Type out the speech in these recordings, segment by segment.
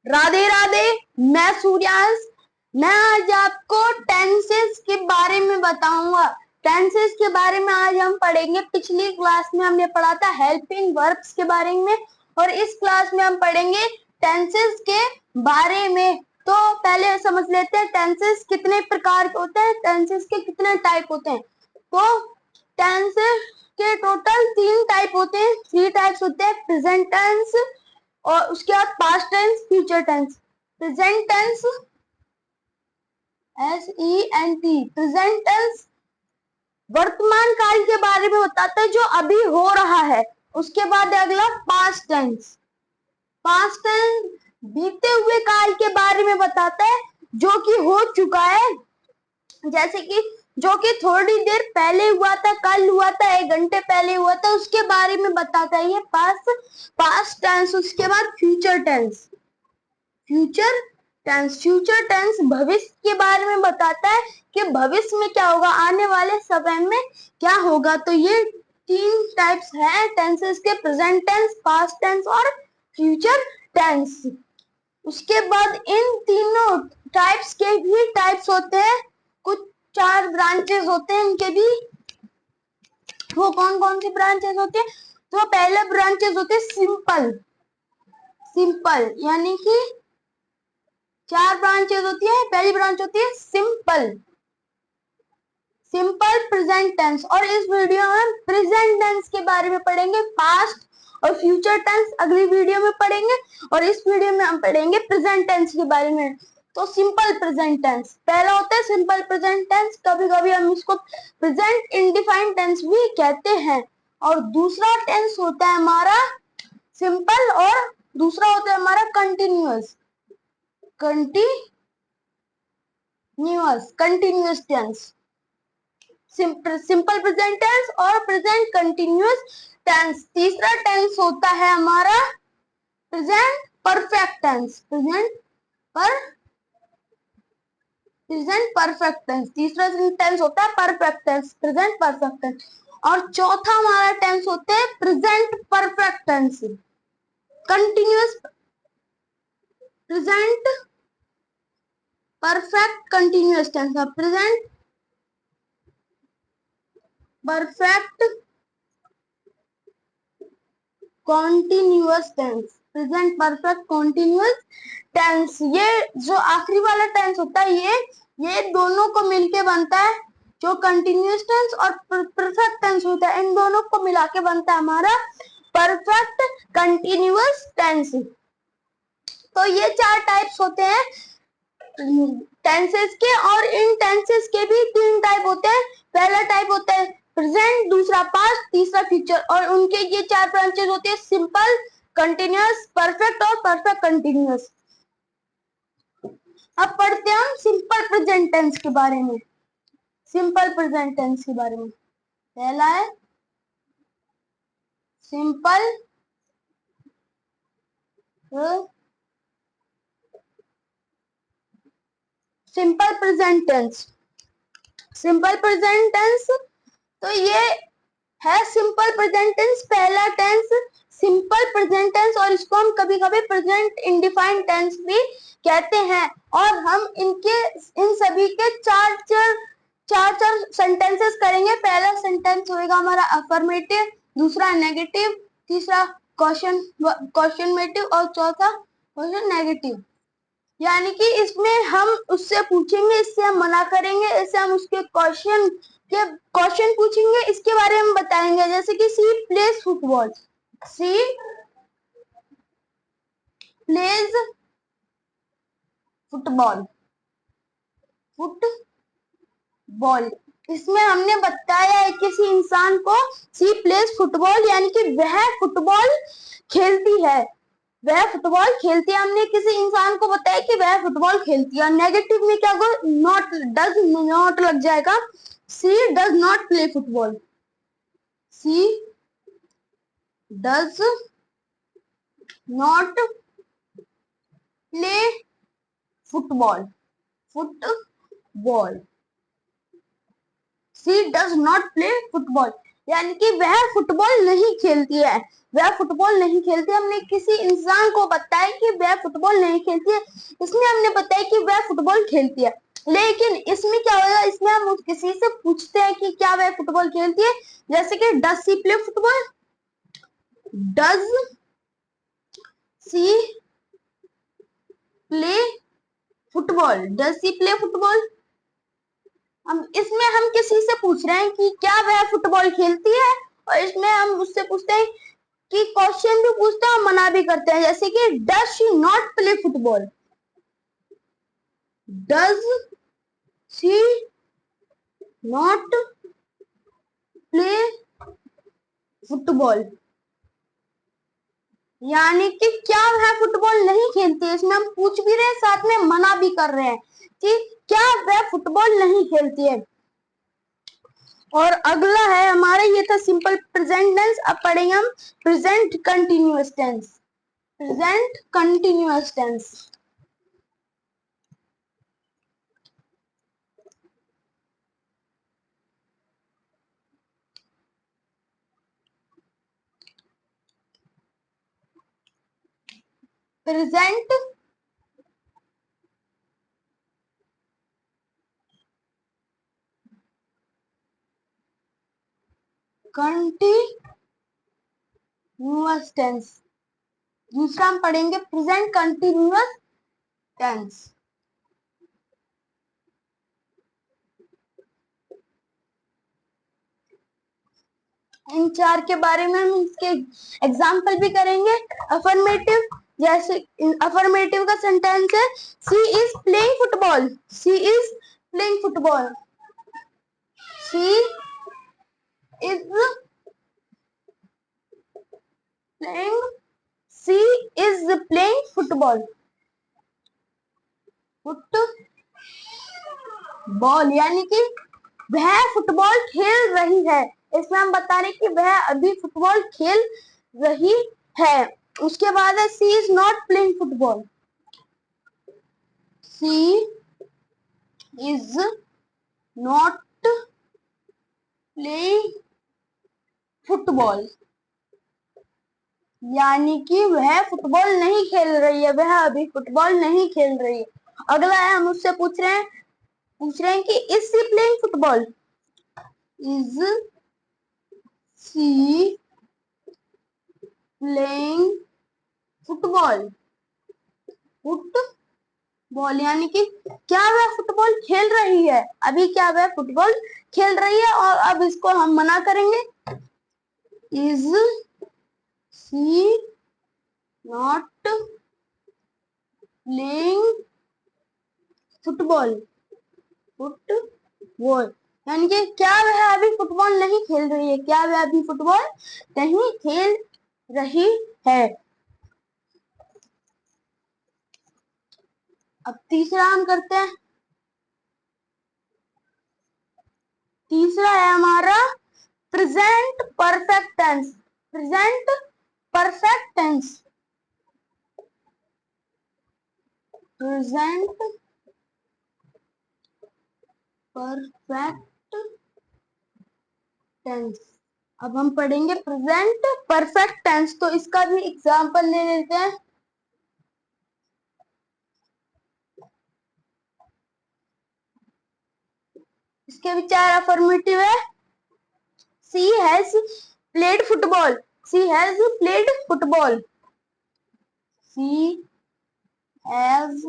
राधे राधे। मैं सूर्यांश। मैं आज आपको टेंसेस के बारे में बताऊंगा। टेंसेस के बारे में आज हम पढ़ेंगे। पिछली क्लास में हमने पढ़ा था हेल्पिंग वर्ब्स के बारे में और इस क्लास में हम पढ़ेंगे टेंसेस के बारे में। तो पहले समझ लेते हैं टेंसेस कितने प्रकार के होते हैं, टेंसेस के कितने टाइप होते हैं। तो टेंसेस के टोटल 3 टाइप होते हैं, 3 टाइप्स होते हैं। प्रेजेंट टेंस और उसके बाद past tense, future tense. Present tense SENT, present tense वर्तमान काल के बारे में बताता है जो अभी हो रहा है। उसके बाद अगला पास्ट टेंस। पास्ट टेंस बीते हुए काल के बारे में बताता है जो कि हो चुका है, जैसे कि जो कि थोड़ी देर पहले हुआ था, कल हुआ था, 1 घंटे पहले हुआ था, उसके बारे में बताता है ये पास्ट टेंस। उसके बाद फ्यूचर टेंस। फ्यूचर टेंस भविष्य के बारे में बताता है कि भविष्य में क्या होगा, आने वाले समय में क्या होगा। तो ये 3 टाइप्स हैं टेंसेस के, प्रेजेंट टेंस, पास्ट टेंस और फ्यूचर टेंस। उसके बाद इन तीनों टाइप्स के भी टाइप्स होते हैं, कुछ 4 ब्रांचेस होते हैं इनके भी। वो कौन कौन सी ब्रांचेस होते हैं? तो पहले ब्रांचेस होते हैं सिंपल यानी कि 4 ब्रांचेस होती है। पहली ब्रांच होती है सिंपल प्रेजेंट टेंस, और इस वीडियो में प्रेजेंट टेंस के बारे में पढ़ेंगे। पास्ट और फ्यूचर टेंस अगली वीडियो में पढ़ेंगे और इस वीडियो में हम पढ़ेंगे प्रेजेंट टेंस के बारे में। तो सिंपल प्रेजेंट टेंस पहला होता है सिंपल प्रेजेंट टेंस, कभी कभी हम इसको प्रेजेंट इंडिफाइंड टेंस भी कहते हैं। और दूसरा टेंस होता है हमारा सिंपल और दूसरा होता है हमारा continuous tense. Simple present tense और प्रेजेंट कंटिन्यूअस टेंस। तीसरा टेंस होता है हमारा present perfect tense. Present perfect tense तीसरा टेंस होता है perfect tense, present perfect tense. और चौथा हमारा टेंस होता है present perfect tense, continuous present perfect continuous tense. Present perfect continuous tense, present perfect continuous tense. ये जो आखिरी वाला टेंस होता है ये दोनों को मिलके बनता है। जो कंटिन्यूअस टेंस और परफेक्ट टेंस होता है इन दोनों को मिला के बनता है हमारा परफेक्ट कंटिन्यूअस टेंस। तो ये 4 टाइप्स होते हैं टेंसेस के, और इन टेंसेस के भी 3 टाइप होते हैं। पहला टाइप होता है प्रेजेंट, दूसरा पास्ट, तीसरा फ्यूचर। और उनके ये 4 ब्रांचेस होते हैं सिंपल, कंटिन्यूअस, परफेक्ट और परफेक्ट कंटिन्यूअस। अब पढ़ते हैं हम सिंपल प्रेजेंट टेंस के बारे में। सिंपल प्रेजेंट टेंस के बारे में पहला है simple present tense. Simple present tense तो ये है सिंपल प्रेजेंट टेंस, पहला टेंस सिंपल प्रेजेंट टेंस, और इसको हम कभी कभी प्रेजेंट इंडिफाइंड टेंस भी कहते हैं। और हम इन सभी के चार सेंटेंसेस करेंगे। पहला सेंटेंस होगा हमारा अफर्मेटिव, दूसरा नेगेटिव, तीसरा क्वेश्चनमेटिव और चौथा क्वेश्चन नेगेटिव। यानी कि इसमें हम उससे पूछेंगे, इससे हम मना करेंगे, इससे हम उसके क्वेश्चन पूछेंगे, इसके बारे में बताएंगे। जैसे कि सी प्लेज फुटबॉल, सी प्लेज फुटबॉल, इसमें हमने बताया है किसी इंसान को सी प्लेज फुटबॉल, यानी कि वह फुटबॉल खेलती है, हमने किसी इंसान को बताया कि वह फुटबॉल खेलती है। नेगेटिव में क्या होगा, डज नॉट लग जाएगा। She does not play football, she does not play football, she does not play football. यानी कि वह फुटबॉल नहीं खेलती है, वह फुटबॉल नहीं खेलती। हमने किसी इंसान को बताया कि वह फुटबॉल नहीं खेलती है, इसमें हमने बताया कि वह फुटबॉल खेलती है। लेकिन इसमें क्या होगा, इसमें हम किसी से पूछते हैं कि क्या वह फुटबॉल खेलती है, जैसे कि does C play football, does C play football, does C play football. हम इसमें हम किसी से पूछ रहे हैं कि क्या वह फुटबॉल खेलती है, और इसमें हम उससे पूछते हैं कि क्वेश्चन भी पूछते हैं और मना भी करते हैं, जैसे कि does she not play football, does she not play football, यानी कि क्या वह फुटबॉल नहीं खेलती है। इसमें हम पूछ भी रहे हैं, साथ में मना भी कर रहे हैं कि क्या वह फुटबॉल नहीं खेलती है। और अगला है हमारा, ये था सिंपल प्रेजेंट टेंस। अब पढ़ेंगे हम present continuous tense, present continuous tense. Present continuous tense. दूसरा हम पढ़ेंगे प्रेजेंट कंटिन्यूअस टेंस। इन चार के बारे में हम इसके एग्जाम्पल भी करेंगे। अफर्मेटिव, जैसे अफर्मेटिव का सेंटेंस है she is playing football, she is playing football, she is playing, she is playing football, football यानी कि वह फुटबॉल खेल रही है। इसमें हम बता रहे कि वह अभी फुटबॉल खेल रही है। उसके बाद है she is not playing football, she is not playing football, यानी कि वह फुटबॉल नहीं खेल रही है, वह अभी फुटबॉल नहीं खेल रही है। अगला है, हम उससे पूछ रहे हैं कि is she playing football, is she playing football, football यानी कि क्या वह फुटबॉल खेल रही है, अभी क्या वह फुटबॉल खेल रही है। और अब इसको हम मना करेंगे, is she not playing football, football यानी कि क्या वह अभी फुटबॉल नहीं खेल रही है, क्या वह अभी फुटबॉल नहीं खेल रही है। अब तीसरा हम करते हैं, तीसरा है हमारा present perfect tense, present perfect tense, present perfect tense. अब हम पढ़ेंगे प्रेजेंट परफेक्ट टेंस, तो इसका भी एग्जांपल ले लेते हैं। इसके भी चार अफर्मेटिव है। She has played football, she has played football, she has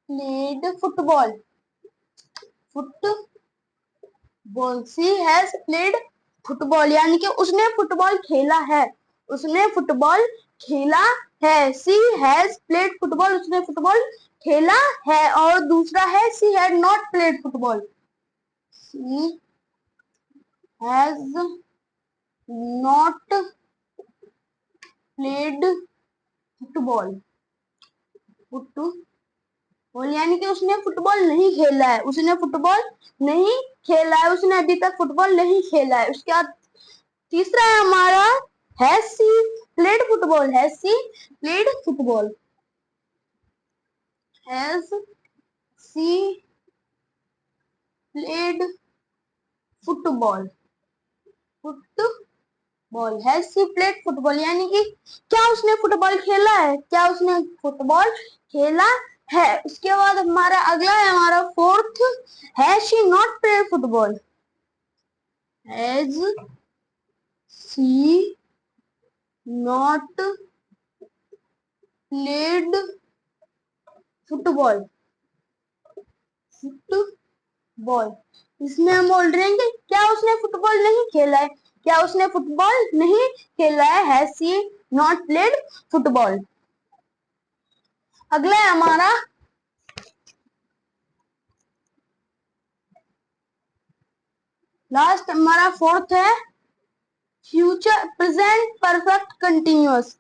played football, football, she has played football यानी कि उसने फुटबॉल खेला है, उसने फुटबॉल खेला है। सी हैज प्लेड फुटबॉल, उसने फुटबॉल खेला है। और दूसरा है she had not played football, she has not played football, football यानी कि उसने फुटबॉल नहीं खेला है, उसने फुटबॉल नहीं खेला है, उसने अभी तक फुटबॉल नहीं खेला है। उसके बाद तीसरा है हमारा has she played football, has she played football, has she played football, football, has she played football, यानी कि क्या उसने फुटबॉल खेला है, क्या उसने फुटबॉल खेला है। उसके बाद हमारा अगला है हमारा fourth, has she not played football, has she not played football, football, इसमें हम बोल रहे हैं कि क्या उसने फुटबॉल नहीं खेला है, क्या उसने फुटबॉल नहीं खेला है, has she not played football. अगला है हमारा लास्ट, हमारा फोर्थ है future present perfect continuous,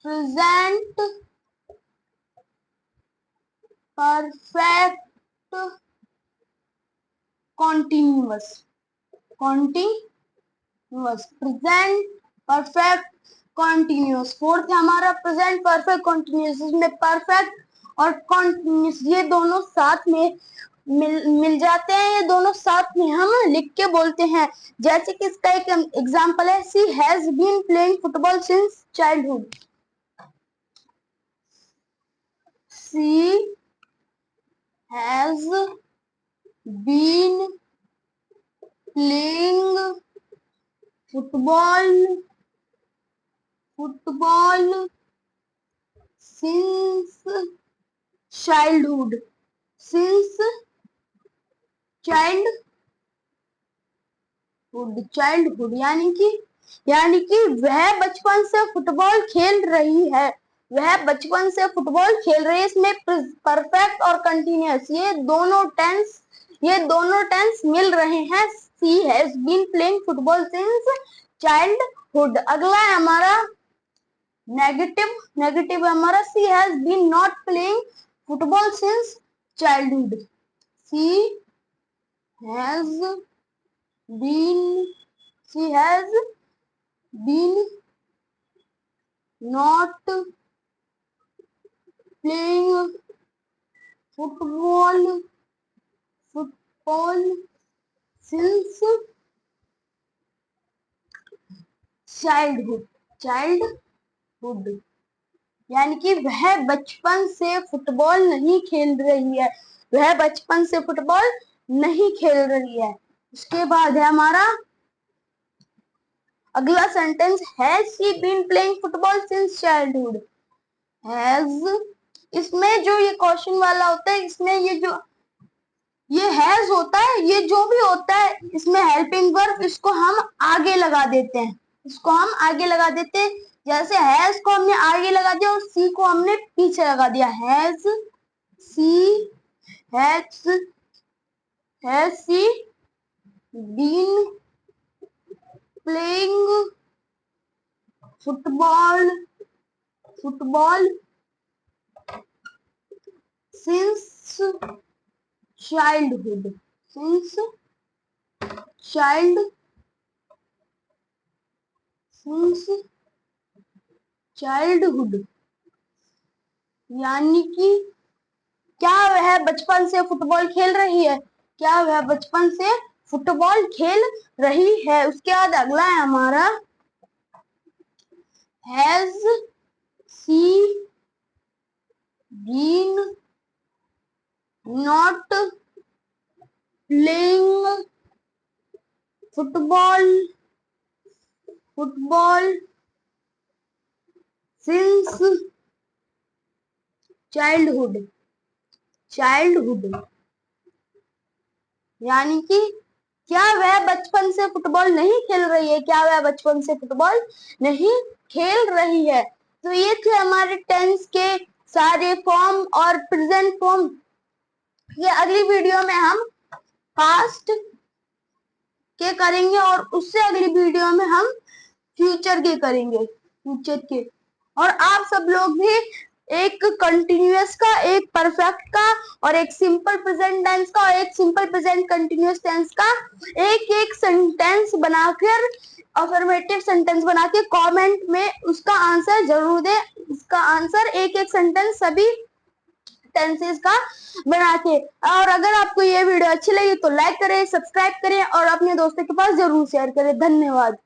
present perfect continuous, continuous, present perfect continuous. Fourth है हमारा प्रेजेंट परफेक्ट कॉन्टिन्यूअस, इसमें परफेक्ट और कॉन्टिन्यूअस ये दोनों साथ में मिल जाते हैं, ये दोनों साथ में हम लिख के बोलते हैं। जैसे कि इसका एक एग्जांपल है, she has been playing football since childhood, she has been playing football since childhood, since childhood, यानी कि वह बचपन से फुटबॉल खेल रही है, वह बचपन से फुटबॉल खेल रही है। इसमें परफेक्ट और कंटिन्यूअस ये दोनों टेंस मिल रहे हैं। She has been playing football since childhood. अगला है हमारा नेगेटिव हमारा, she has been not playing football since childhood, she has been she has been not playing football since childhood, यानी कि वह बचपन से फुटबॉल नहीं खेल रही है, वह बचपन से फुटबॉल नहीं खेल रही है। उसके बाद है हमारा अगला sentence, has she been playing football since childhood, has, इसमें जो ये क्वेश्चन वाला होता है, इसमें ये हैज होता है, ये जो भी होता है इसमें हेल्पिंग वर्ब, इसको हम आगे लगा देते हैं, इसको हम आगे लगा देते हैं। जैसे हैज को हमने आगे लगा दिया और सी को हमने पीछे लगा दिया, has she been playing football since childhood, यानी कि क्या वह बचपन से फुटबॉल खेल रही है, क्या वह बचपन से फुटबॉल खेल रही है। उसके बाद अगला है हमारा, has she been not playing football since childhood, यानी कि क्या वह बचपन से फुटबॉल नहीं खेल रही है, क्या वह बचपन से फुटबॉल नहीं खेल रही है। तो ये थे हमारे टेंस के सारे फॉर्म और प्रेजेंट फॉर्म। ये अगली वीडियो में हम पास्ट के करेंगे और उससे अगली वीडियो में हम फ्यूचर के करेंगे, और आप सब लोग भी एक कंटिन्यूअस का, एक परफेक्ट का और एक सिंपल प्रेजेंट टेंस का और एक सिंपल प्रेजेंट कंटिन्यूअस टेंस का एक सेंटेंस बनाकर, अफर्मेटिव सेंटेंस बना के कमेंट में उसका आंसर जरूर दें। इसका आंसर एक सेंटेंस सभी टेंसेस का बना के। और अगर आपको ये वीडियो अच्छी लगी तो लाइक करें, सब्सक्राइब करें और अपने दोस्तों के पास जरूर शेयर करें। धन्यवाद।